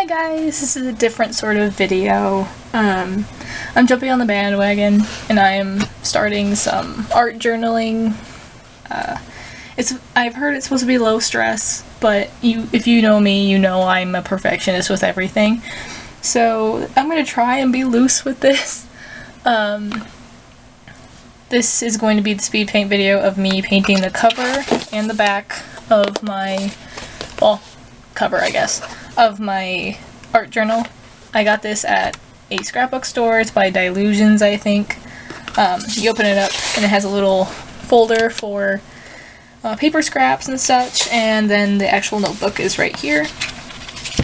Hi guys, this is a different sort of video. I'm jumping on the bandwagon and I am starting some art journaling. I've heard it's supposed to be low stress, but if you know me, you know I'm a perfectionist with everything. So I'm gonna try and be loose with this. This is going to be the speed paint video of me painting the cover and the back of my, well, cover I guess, of my art journal. I got this at a scrapbook store. It's by Dilutions, I think. You open it up and it has a little folder for paper scraps and such, and then the actual notebook is right here.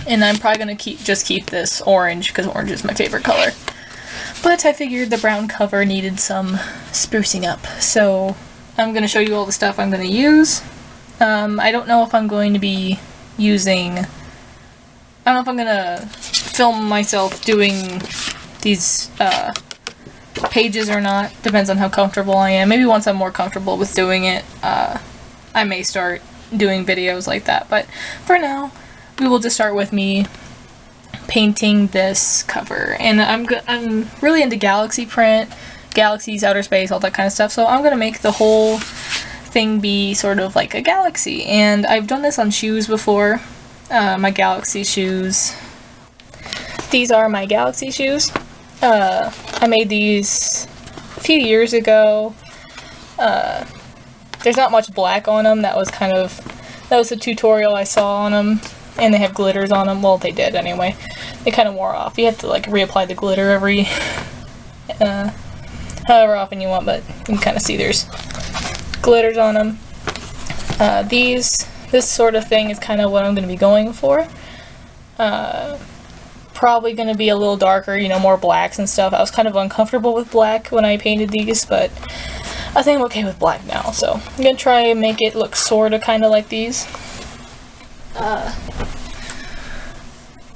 And I'm probably gonna just keep this orange because orange is my favorite color. But I figured the brown cover needed some sprucing up, so I'm gonna show you all the stuff I'm gonna use. I don't know if I'm going to be using, I don't know if I'm gonna film myself doing these pages or not. Depends on how comfortable I am. Maybe once I'm more comfortable with doing it, I may start doing videos like that. But for now, we will just start with me painting this cover. And I'm really into galaxy print, galaxies, outer space, all that kind of stuff. So I'm gonna make the whole thing be sort of like a galaxy. And I've done this on shoes before. My galaxy shoes. These are my galaxy shoes. I made these a few years ago. There's not much black on them. That was the tutorial I saw on them. And they have glitters on them. Well, they did anyway. They kind of wore off. You have to like reapply the glitter every however often you want, but you can kind of see there's glitters on them. This sort of thing is kind of what I'm going to be going for. Probably going to be a little darker, you know, more blacks and stuff. I was kind of uncomfortable with black when I painted these, but I think I'm okay with black now. So I'm going to try and make it look sort of kind of like these.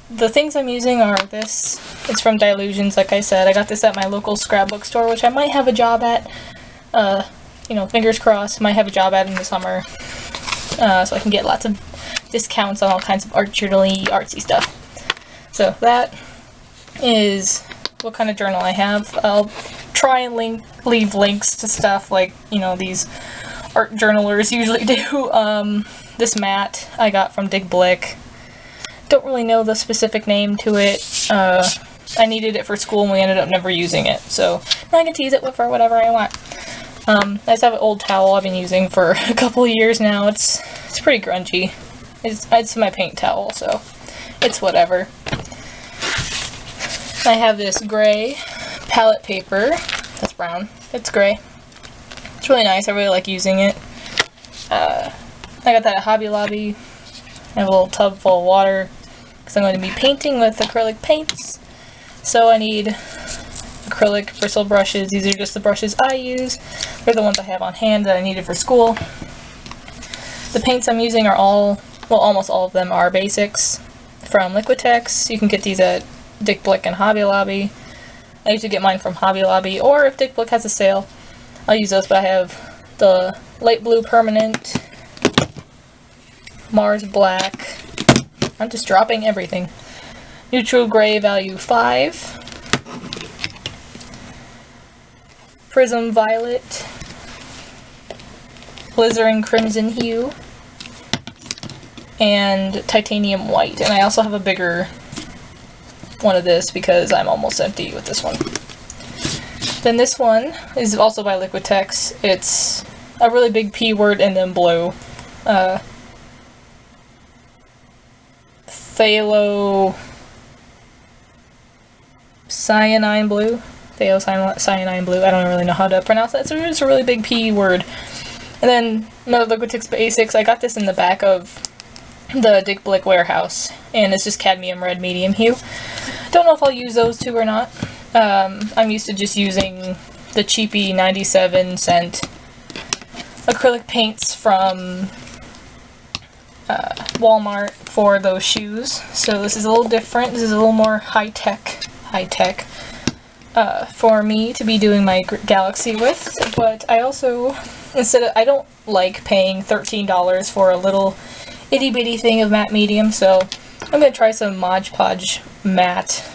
The things I'm using are this. It's from Dilutions, like I said. I got this at my local scrapbook store, which I might have a job at. You know, fingers crossed, might have a job at in the summer. So I can get lots of discounts on all kinds of art journaling, artsy stuff. So that is what kind of journal I have. I'll try and leave links to stuff like, you know, these art journalers usually do. This mat I got from Dig Blick. Don't really know the specific name to it. I needed it for school and we ended up never using it. So now I can tease it for whatever I want. I just have an old towel I've been using for a couple of years now. It's pretty grungy. It's my paint towel, so it's whatever. I have this gray palette paper. That's brown. It's gray. It's really nice. I really like using it. I got that at Hobby Lobby. I have a little tub full of water because I'm going to be painting with acrylic paints. So I need acrylic bristle brushes. These are just the brushes I use. They're the ones I have on hand that I needed for school. The paints I'm using are almost all of them are basics from Liquitex. You can get these at Dick Blick and Hobby Lobby. I usually get mine from Hobby Lobby, or if Dick Blick has a sale, I'll use those, but I have the light blue permanent, Mars black, I'm just dropping everything, neutral gray value 5, prism violet, alizarin crimson hue, and titanium white. And I also have a bigger one of this because I'm almost empty with this one. Then this one is also by Liquitex. It's a really big P word and then blue. Cyanine blue. Cyanine blue. I don't really know how to pronounce that. So it's a really big P word. And then another Liquitex Basics. I got this in the back of the Dick Blick warehouse, and it's just cadmium red medium hue. Don't know if I'll use those two or not. I'm used to just using the cheapy 97-cent acrylic paints from Walmart for those shoes. So this is a little different. This is a little more high-tech for me to be doing my galaxy with. But I also, I don't like paying $13 for a little itty bitty thing of matte medium, so I'm going to try some Mod Podge matte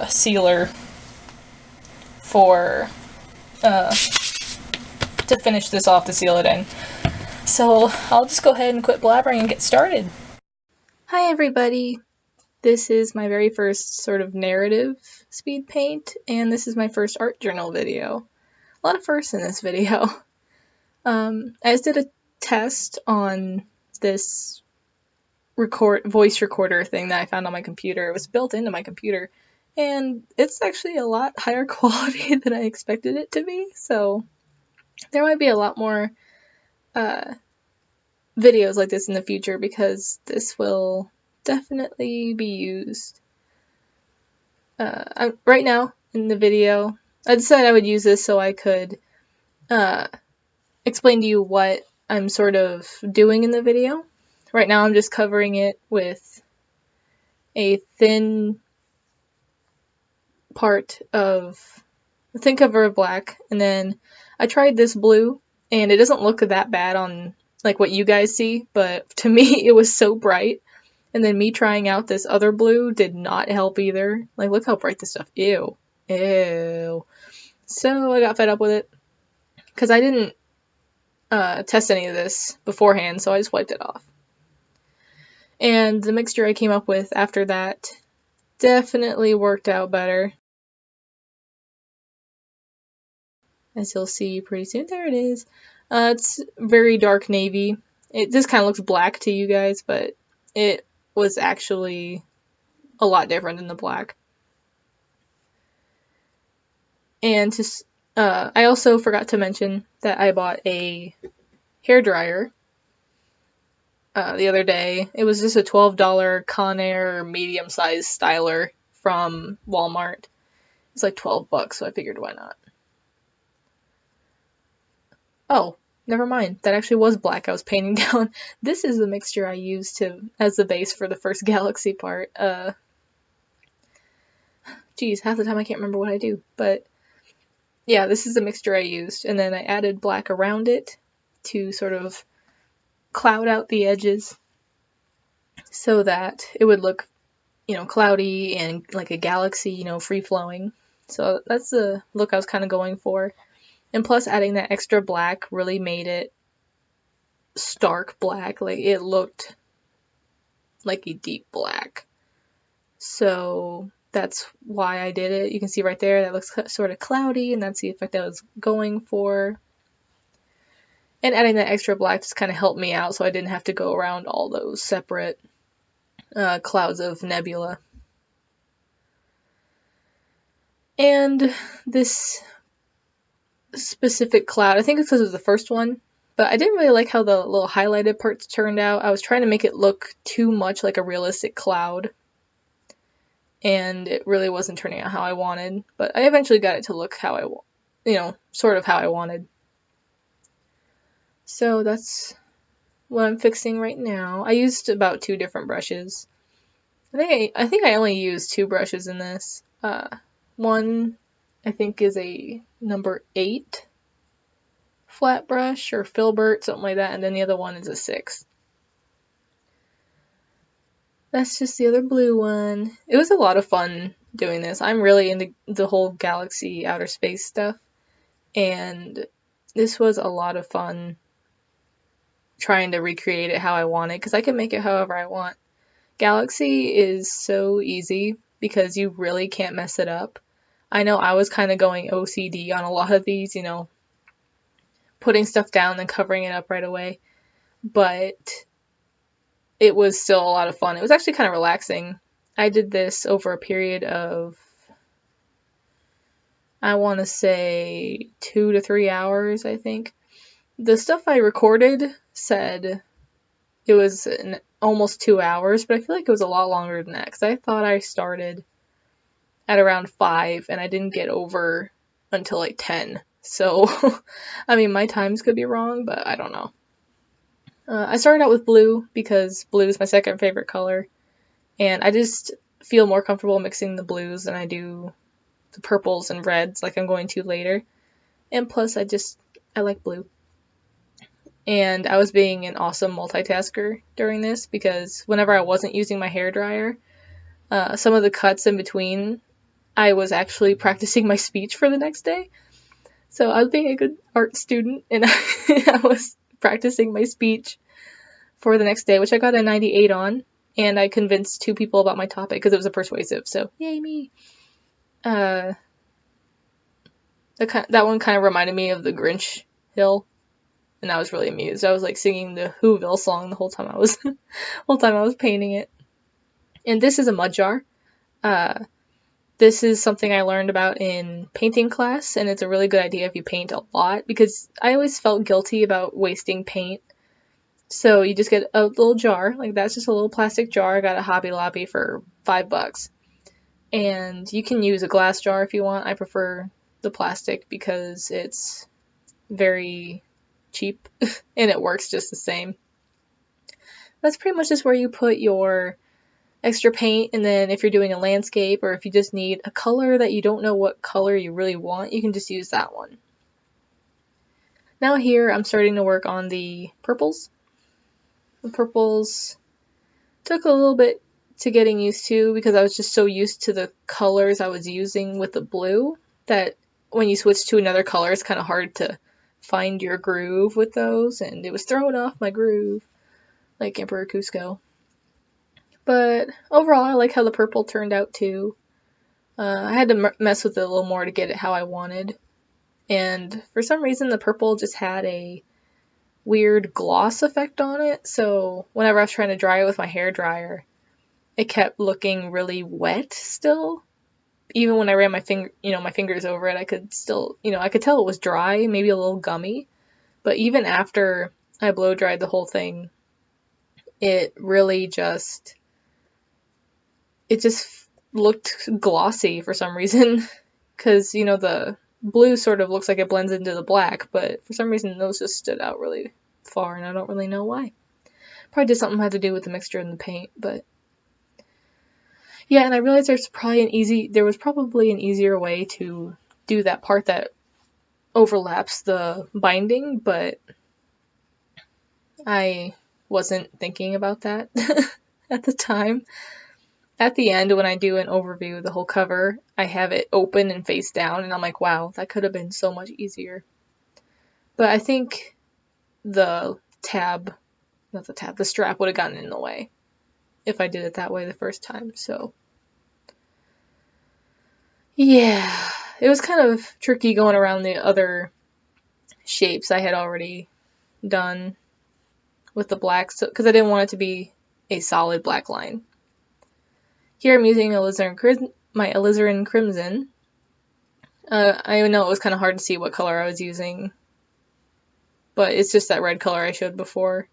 sealer for to finish this off to seal it in. So I'll just go ahead and quit blabbering and get started. Hi everybody! This is my very first sort of narrative speed paint, and this is my first art journal video. A lot of firsts in this video. I just did a test on this voice recorder thing that I found on my computer. It was built into my computer, and it's actually a lot higher quality than I expected it to be, so there might be a lot more videos like this in the future, because this will definitely be used. Right now in the video, I decided I would use this so I could explain to you what I'm sort of doing in the video. Right now I'm just covering it with a thin cover of black, and then I tried this blue, and it doesn't look that bad on like what you guys see, but to me it was so bright. And then me trying out this other blue did not help either. Like, look how bright this stuff is. Ew. Ew. So I got fed up with it, because I didn't test any of this beforehand, so I just wiped it off. And the mixture I came up with after that definitely worked out better. As you'll see pretty soon. There it is. It's very dark navy. This kind of looks black to you guys, but it was actually a lot different than the black. And just, I also forgot to mention that I bought a hairdryer the other day. It was just a $12 Conair medium-sized styler from Walmart. It's like 12 bucks, so I figured why not. Oh, never mind. That actually was black I was painting down. This is the mixture I used as the base for the first galaxy part. Geez, half the time I can't remember what I do. But yeah, this is the mixture I used. And then I added black around it to sort of cloud out the edges so that it would look, cloudy and like a galaxy, free-flowing. So that's the look I was kind of going for. And plus, adding that extra black really made it stark black. Like, it looked like a deep black. So that's why I did it. You can see right there, that looks sort of cloudy, and that's the effect I was going for. And adding that extra black just kind of helped me out, so I didn't have to go around all those separate clouds of nebula. And this specific cloud, I think it's because it was the first one, but I didn't really like how the little highlighted parts turned out. I was trying to make it look too much like a realistic cloud, and it really wasn't turning out how I wanted, but I eventually got it to look how sort of how I wanted. So that's what I'm fixing right now. I used about 2 different brushes. I think I only used 2 brushes in this. One I think is a number 8 flat brush or filbert, something like that, and then the other one is a 6. That's just the other blue one. It was a lot of fun doing this. I'm really into the whole galaxy outer space stuff, and this was a lot of fun trying to recreate it how I want it, because I can make it however I want. Galaxy is so easy because you really can't mess it up. I know I was kind of going OCD on a lot of these, putting stuff down and covering it up right away, but it was still a lot of fun. It was actually kind of relaxing. I did this over a period of, I want to say 2 to 3 hours, I think. The stuff I recorded said it was almost 2 hours, but I feel like it was a lot longer than that, because I thought I started at around 5 and I didn't get over until like 10. So, I mean, my times could be wrong, but I don't know. I started out with blue because blue is my second favorite color, and I just feel more comfortable mixing the blues than I do the purples and reds like I'm going to later. And plus, I like blue. and I was being an awesome multitasker during this because whenever I wasn't using my hairdryer, some of the cuts in between, I was actually practicing my speech for the next day. So I was being a good art student, and I was practicing my speech for the next day, which I got a 98 on, and I convinced 2 people about my topic because it was a persuasive, so yay me. That one kind of reminded me of the Grinch hill, and I was really amused. I was like singing the Whoville song the whole time I was painting it. And this is a mud jar. This is something I learned about in painting class, and it's a really good idea if you paint a lot, because I always felt guilty about wasting paint. So you just get a little jar, like that's just a little plastic jar. I got a Hobby Lobby for $5. And you can use a glass jar if you want. I prefer the plastic because it's very cheap and it works just the same. That's pretty much just where you put your extra paint, and then if you're doing a landscape or if you just need a color that you don't know what color you really want, you can just use that one. Now here I'm starting to work on the purples. The purples took a little bit to getting used to because I was just so used to the colors I was using with the blue that when you switch to another color it's kind of hard to find your groove with those, and it was throwing off my groove like Emperor Cusco. But overall, I like how the purple turned out too. I had to mess with it a little more to get it how I wanted. And for some reason, the purple just had a weird gloss effect on it. So whenever I was trying to dry it with my hairdryer, it kept looking really wet still. Even when I ran my fingers over it, I could still, I could tell it was dry, maybe a little gummy. But even after I blow dried the whole thing, it really just looked glossy for some reason, because the blue sort of looks like it blends into the black, but for some reason those just stood out really far, and I don't really know why. Probably just something had to do with the mixture in the paint, but yeah. And I realized there was probably an easier way to do that part that overlaps the binding, but I wasn't thinking about that at the time. At the end, when I do an overview of the whole cover, I have it open and face down, and I'm like, wow, that could have been so much easier. But I think the strap would have gotten in the way if I did it that way the first time, so. Yeah, it was kind of tricky going around the other shapes I had already done with the black, because I didn't want it to be a solid black line. Here I'm using my alizarin crimson. I know it was kind of hard to see what color I was using, but it's just that red color I showed before.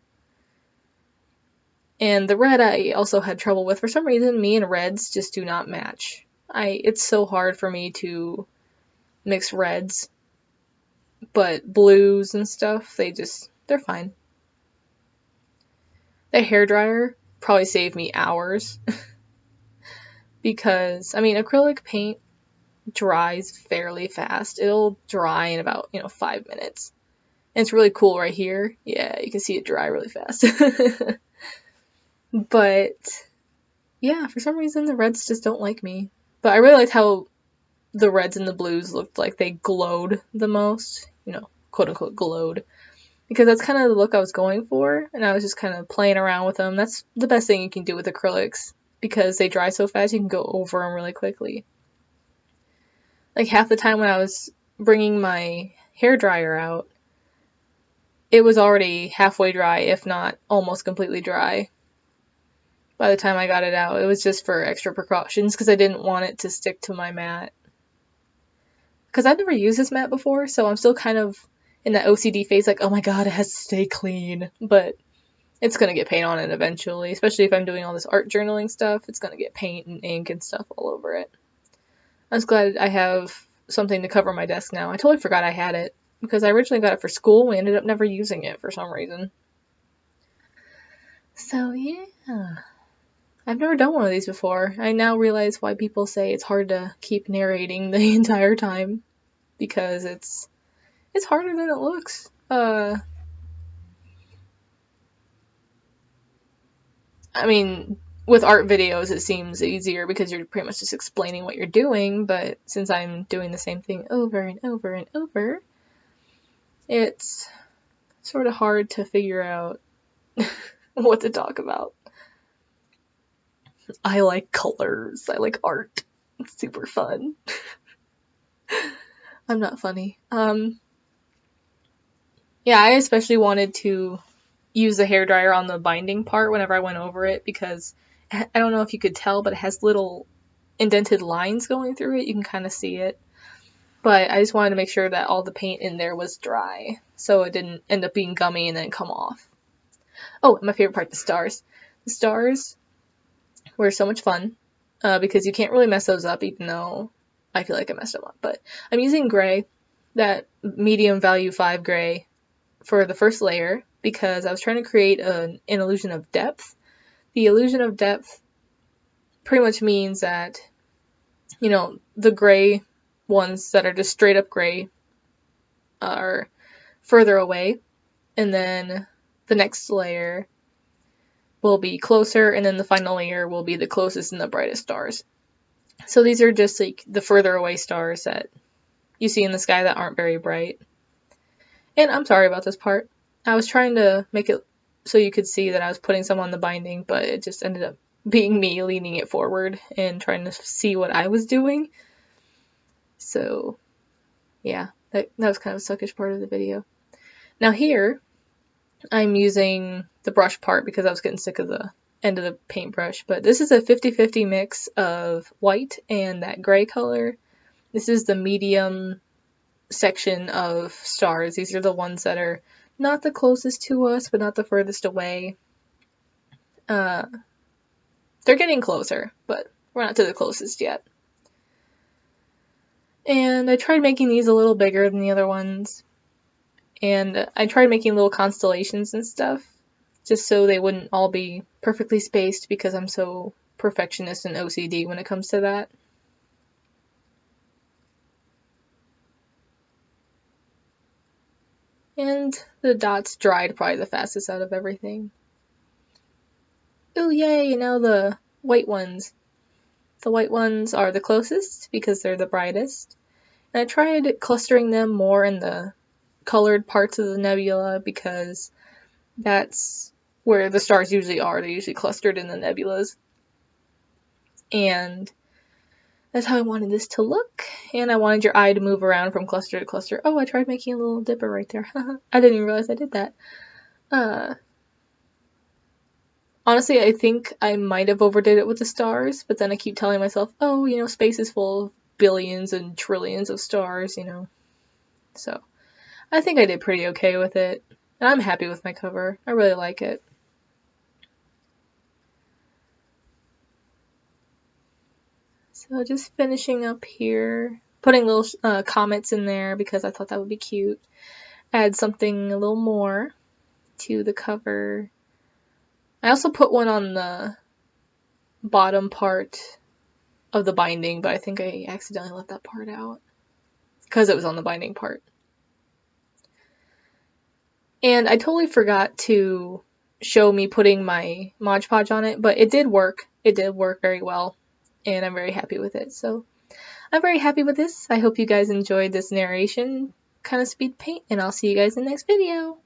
And the red I also had trouble with. For some reason, me and reds just do not match. It's so hard for me to mix reds, but blues and stuff, they're fine. The hairdryer probably saved me hours. Because, acrylic paint dries fairly fast. It'll dry in about, 5 minutes. And it's really cool right here. Yeah, you can see it dry really fast. But, yeah, for some reason the reds just don't like me. But I really liked how the reds and the blues looked like they glowed the most. Quote unquote glowed. Because that's kind of the look I was going for. And I was just kind of playing around with them. That's the best thing you can do with acrylics. Because they dry so fast, you can go over them really quickly. Like half the time when I was bringing my hairdryer out, it was already halfway dry, if not almost completely dry. By the time I got it out, it was just for extra precautions because I didn't want it to stick to my mat. Because I've never used this mat before, so I'm still kind of in that OCD phase, like, oh my god, it has to stay clean. But it's going to get paint on it eventually, especially if I'm doing all this art journaling stuff. It's going to get paint and ink and stuff all over it. I was glad I have something to cover my desk now. I totally forgot I had it, because I originally got it for school. We ended up never using it for some reason. So, yeah. I've never done one of these before. I now realize why people say it's hard to keep narrating the entire time, because it's harder than it looks. I mean, with art videos it seems easier because you're pretty much just explaining what you're doing, but since I'm doing the same thing over and over and over, it's sort of hard to figure out what to talk about. I like colors. I like art. It's super fun. I'm not funny. Yeah, I especially wanted to use the hairdryer on the binding part whenever I went over it because I don't know if you could tell, but it has little indented lines going through it. You can kind of see it. But I just wanted to make sure that all the paint in there was dry so it didn't end up being gummy and then come off. Oh, my favorite part, the stars. The stars were so much fun because you can't really mess those up, even though I feel like I messed them up. But I'm using gray, that medium value 5 gray, for the first layer because I was trying to create an illusion of depth. The illusion of depth pretty much means that, you know, the gray ones that are just straight up gray are further away, and then the next layer will be closer, and then the final layer will be the closest and the brightest stars. So these are just like the further away stars that you see in the sky that aren't very bright. And I'm sorry about this part. I was trying to make it so you could see that I was putting some on the binding, but it just ended up being me leaning it forward and trying to see what I was doing. So yeah, that was kind of a suckish part of the video. Now here, I'm using the brush part because I was getting sick of the end of the paintbrush, but this is a 50-50 mix of white and that gray color. This is the medium section of stars. These are the ones that are not the closest to us, but not the furthest away. They're getting closer, but we're not to the closest yet. And I tried making these a little bigger than the other ones. And I tried making little constellations and stuff, just so they wouldn't all be perfectly spaced because I'm so perfectionist and OCD when it comes to that. And the dots dried probably the fastest out of everything. Oh yay, and now the white ones. The white ones are the closest because they're the brightest. And I tried clustering them more in the colored parts of the nebula because that's where the stars usually are. They're usually clustered in the nebulas. And that's how I wanted this to look. And I wanted your eye to move around from cluster to cluster. Oh, I tried making a little dipper right there. I didn't even realize I did that. Honestly, I think I might have overdid it with the stars, but then I keep telling myself, oh, you know, space is full of billions and trillions of stars, you know. So, I think I did pretty okay with it. And I'm happy with my cover. I really like it. So just finishing up here, putting little comments in there because I thought that would be cute. Add something a little more to the cover. I also put one on the bottom part of the binding, but I think I accidentally left that part out because it was on the binding part. And I totally forgot to show me putting my Mod Podge on it, but it did work. It did work very well, and I'm very happy with it. So I'm very happy with this. I hope you guys enjoyed this narration kind of speed paint, and I'll see you guys in the next video.